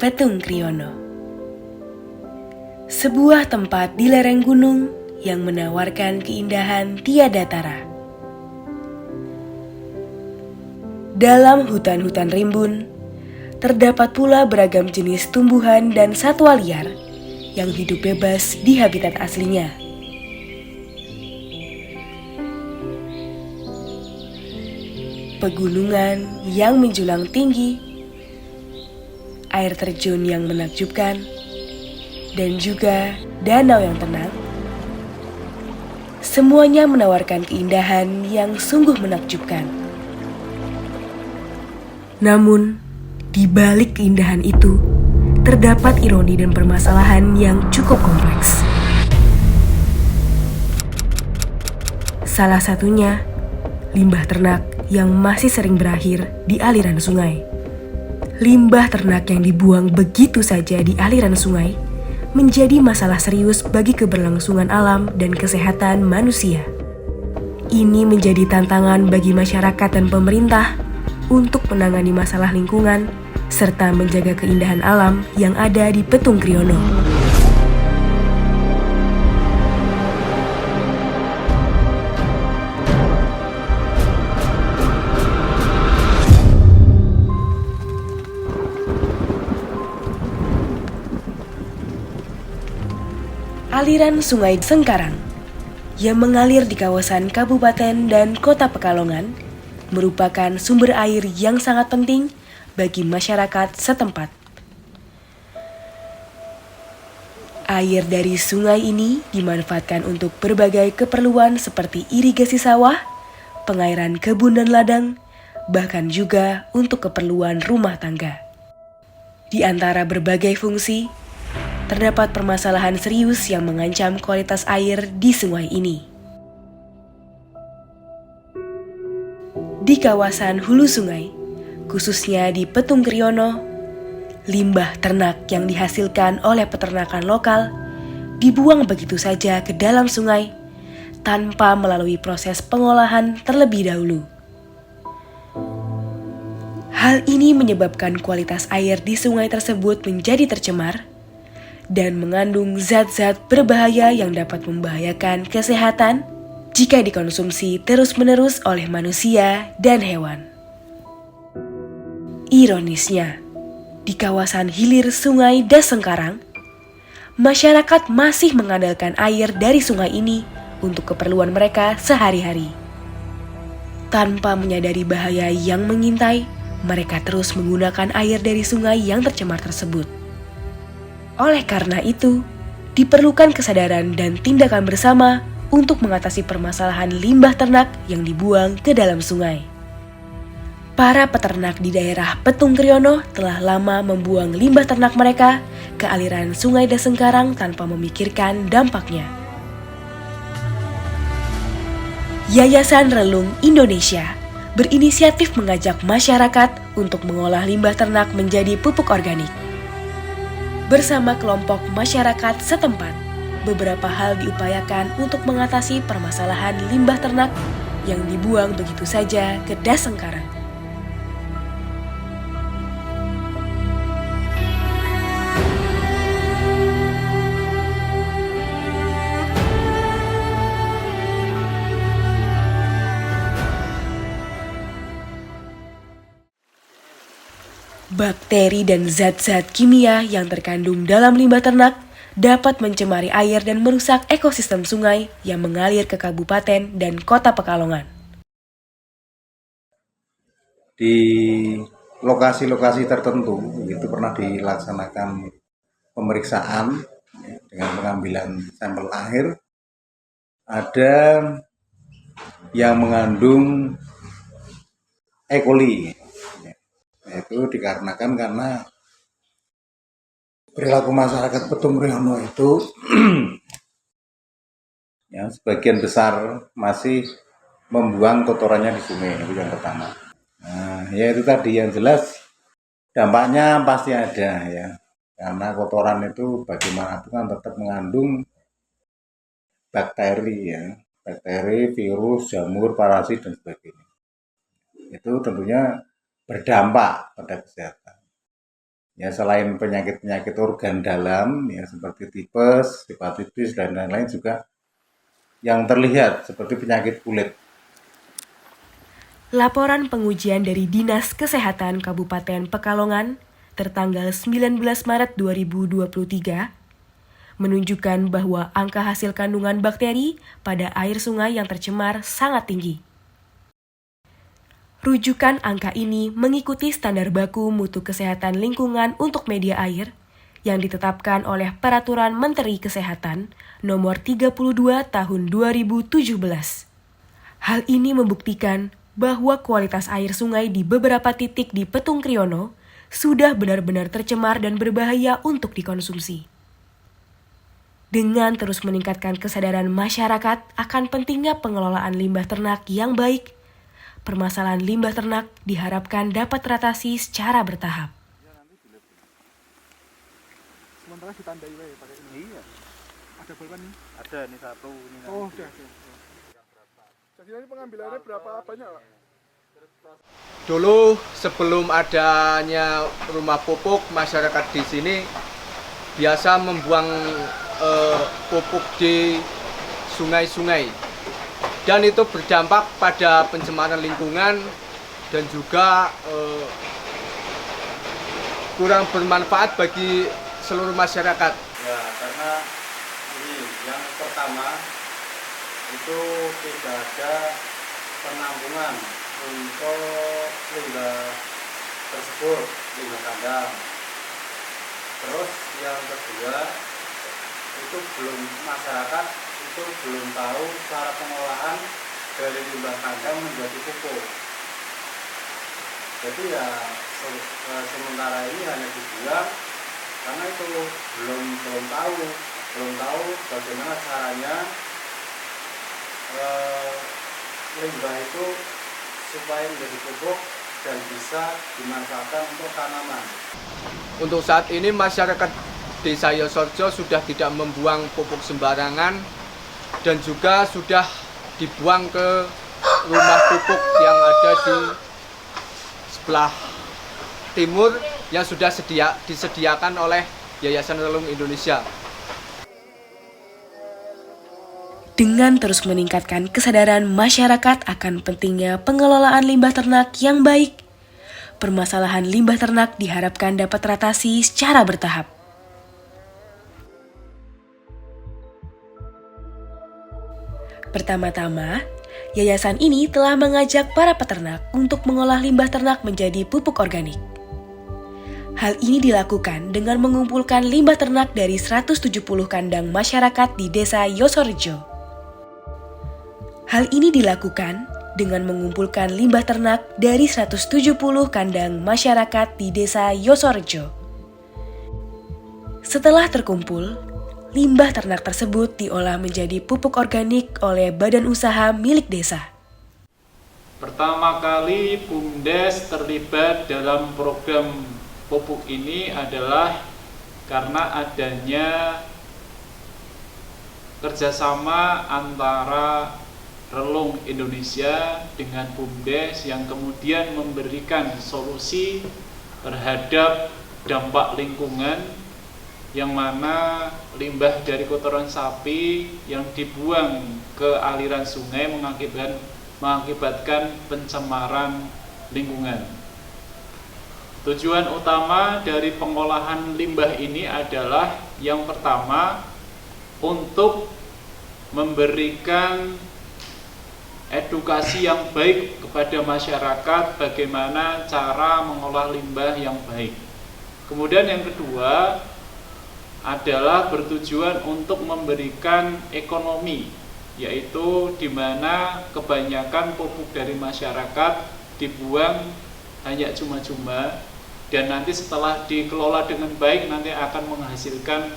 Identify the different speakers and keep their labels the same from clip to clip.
Speaker 1: Petung Kriono. Sebuah tempat di lereng gunung yang menawarkan keindahan tiada tara. Dalam hutan-hutan rimbun, terdapat pula beragam jenis tumbuhan dan satwa liar yang hidup bebas di habitat aslinya. Pegunungan yang menjulang tinggi, air terjun yang menakjubkan, dan juga danau yang tenang. Semuanya menawarkan keindahan yang sungguh menakjubkan. Namun, di balik keindahan itu, terdapat ironi dan permasalahan yang cukup kompleks. Salah satunya, limbah ternak yang masih sering berakhir di aliran sungai. Limbah ternak yang dibuang begitu saja di aliran sungai menjadi masalah serius bagi keberlangsungan alam dan kesehatan manusia. Ini menjadi tantangan bagi masyarakat dan pemerintah untuk menangani masalah lingkungan serta menjaga keindahan alam yang ada di Petung Kriono. Aliran Sungai Sengkarang yang mengalir di kawasan Kabupaten dan Kota Pekalongan merupakan sumber air yang sangat penting bagi masyarakat setempat. Air dari sungai ini dimanfaatkan untuk berbagai keperluan seperti irigasi sawah, pengairan kebun dan ladang, bahkan juga untuk keperluan rumah tangga. Di antara berbagai fungsi, terdapat permasalahan serius yang mengancam kualitas air di sungai ini. Di kawasan hulu sungai, khususnya di Petung Kriono, limbah ternak yang dihasilkan oleh peternakan lokal dibuang begitu saja ke dalam sungai tanpa melalui proses pengolahan terlebih dahulu. Hal ini menyebabkan kualitas air di sungai tersebut menjadi tercemar dan mengandung zat-zat berbahaya yang dapat membahayakan kesehatan jika dikonsumsi terus-menerus oleh manusia dan hewan. Ironisnya, di kawasan hilir Sungai Dasengkarang, masyarakat masih mengandalkan air dari sungai ini untuk keperluan mereka sehari-hari. Tanpa menyadari bahaya yang mengintai, mereka terus menggunakan air dari sungai yang tercemar tersebut. Oleh karena itu, diperlukan kesadaran dan tindakan bersama untuk mengatasi permasalahan limbah ternak yang dibuang ke dalam sungai. Para peternak di daerah Petung Kriono telah lama membuang limbah ternak mereka ke aliran Sungai Dasengkarang tanpa memikirkan dampaknya. Yayasan Relung Indonesia berinisiatif mengajak masyarakat untuk mengolah limbah ternak menjadi pupuk organik. Bersama kelompok masyarakat setempat, beberapa hal diupayakan untuk mengatasi permasalahan limbah ternak yang dibuang begitu saja ke Dasengkarang. Bakteri dan zat-zat kimia yang terkandung dalam limbah ternak dapat mencemari air dan merusak ekosistem sungai yang mengalir ke Kabupaten dan Kota Pekalongan.
Speaker 2: Di lokasi-lokasi tertentu itu pernah dilaksanakan pemeriksaan dengan pengambilan sampel air, ada yang mengandung E. coli. Itu dikarenakan karena perilaku masyarakat Petung Kriono itu ya, sebagian besar masih membuang kotorannya di sungai, itu yang pertama. Nah, ya itu tadi yang jelas dampaknya pasti ada ya, karena kotoran itu bagaimanapun kan tetap mengandung bakteri ya, bakteri, virus, jamur, parasit dan sebagainya. Itu tentunya berdampak pada kesehatan. Ya selain penyakit-penyakit organ dalam ya seperti tipes, hepatitis dan lain-lain juga yang terlihat seperti penyakit kulit.
Speaker 1: Laporan pengujian dari Dinas Kesehatan Kabupaten Pekalongan tertanggal 19 Maret 2023 menunjukkan bahwa angka hasil kandungan bakteri pada air sungai yang tercemar sangat tinggi. Rujukan angka ini mengikuti standar baku mutu kesehatan lingkungan untuk media air yang ditetapkan oleh Peraturan Menteri Kesehatan Nomor 32 Tahun 2017. Hal ini membuktikan bahwa kualitas air sungai di beberapa titik di Petung Kriono sudah benar-benar tercemar dan berbahaya untuk dikonsumsi. Dengan terus meningkatkan kesadaran masyarakat akan pentingnya pengelolaan limbah ternak yang baik, permasalahan limbah ternak diharapkan dapat teratasi secara bertahap.
Speaker 3: Sementara ditandai wae pakai ini.
Speaker 4: Iya.
Speaker 3: Ada bolpen nih?
Speaker 4: Ada nih satu ini.
Speaker 3: Oh, udah. Jadi nanti pengambilannya berapa banyak, Pak?
Speaker 5: Dulu sebelum adanya rumah pupuk, masyarakat di sini biasa membuang pupuk di sungai-sungai. Dan itu berdampak pada pencemaran lingkungan dan juga kurang bermanfaat bagi seluruh masyarakat.
Speaker 4: Ya, karena ini yang pertama itu tidak ada penampungan untuk limbah tersebut, limbah kandang. Terus yang kedua itu masyarakat itu belum tahu cara pengolahan dari limbah kandang menjadi pupuk. Jadi ya sementara ini hanya dibuang karena itu belum tahu bagaimana caranya limbah itu supaya menjadi pupuk dan bisa dimanfaatkan untuk tanaman.
Speaker 5: Untuk saat ini masyarakat Desa Yosorjo sudah tidak membuang pupuk sembarangan dan juga sudah dibuang ke rumah pupuk yang ada di sebelah timur yang sudah disediakan oleh Yayasan Relung Indonesia.
Speaker 1: Dengan terus meningkatkan kesadaran masyarakat akan pentingnya pengelolaan limbah ternak yang baik, permasalahan limbah ternak diharapkan dapat teratasi secara bertahap. Pertama-tama, yayasan ini telah mengajak para peternak untuk mengolah limbah ternak menjadi pupuk organik. Hal ini dilakukan dengan mengumpulkan limbah ternak dari 170 kandang masyarakat di Desa Yosorjo. Hal ini dilakukan dengan mengumpulkan limbah ternak dari 170 kandang masyarakat di Desa Yosorjo. Setelah terkumpul, limbah ternak tersebut diolah menjadi pupuk organik oleh badan usaha milik desa.
Speaker 6: Pertama kali BUMDes terlibat dalam program pupuk ini adalah karena adanya kerjasama antara Relung Indonesia dengan BUMDes yang kemudian memberikan solusi terhadap dampak lingkungan yang mana limbah dari kotoran sapi yang dibuang ke aliran sungai mengakibatkan pencemaran lingkungan. Tujuan utama dari pengolahan limbah ini adalah yang pertama untuk memberikan edukasi yang baik kepada masyarakat bagaimana cara mengolah limbah yang baik. Kemudian yang kedua adalah bertujuan untuk memberikan ekonomi, yaitu di mana kebanyakan pupuk dari masyarakat dibuang hanya cuma-cuma dan nanti setelah dikelola dengan baik nanti akan menghasilkan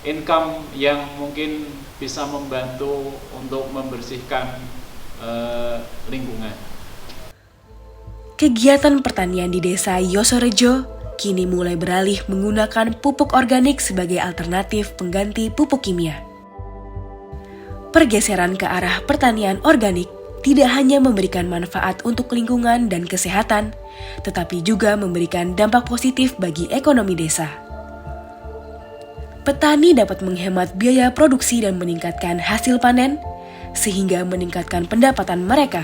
Speaker 6: income yang mungkin bisa membantu untuk membersihkan lingkungan.
Speaker 1: Kegiatan pertanian di Desa Yosorjo kini mulai beralih menggunakan pupuk organik sebagai alternatif pengganti pupuk kimia. Pergeseran ke arah pertanian organik tidak hanya memberikan manfaat untuk lingkungan dan kesehatan, tetapi juga memberikan dampak positif bagi ekonomi desa. Petani dapat menghemat biaya produksi dan meningkatkan hasil panen, sehingga meningkatkan pendapatan mereka.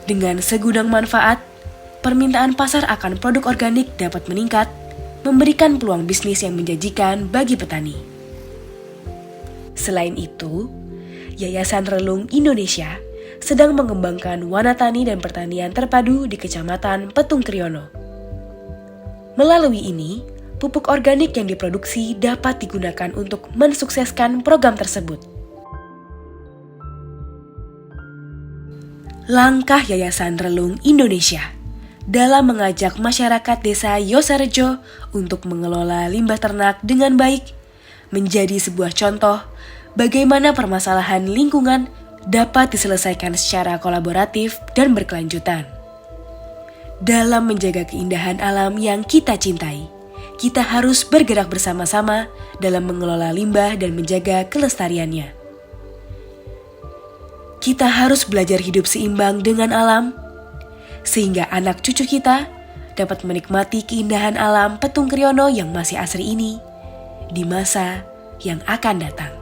Speaker 1: Dengan segudang manfaat, permintaan pasar akan produk organik dapat meningkat, memberikan peluang bisnis yang menjanjikan bagi petani. Selain itu, Yayasan Relung Indonesia sedang mengembangkan wanatani dan pertanian terpadu di Kecamatan Petung Kriono. Melalui ini, pupuk organik yang diproduksi dapat digunakan untuk mensukseskan program tersebut. Langkah Yayasan Relung Indonesia dalam mengajak masyarakat desa Yosarejo untuk mengelola limbah ternak dengan baik menjadi sebuah contoh bagaimana permasalahan lingkungan dapat diselesaikan secara kolaboratif dan berkelanjutan. Dalam menjaga keindahan alam yang kita cintai, kita harus bergerak bersama-sama dalam mengelola limbah dan menjaga kelestariannya. Kita harus belajar hidup seimbang dengan alam, sehingga anak cucu kita dapat menikmati keindahan alam Petung Kriono yang masih asri ini di masa yang akan datang.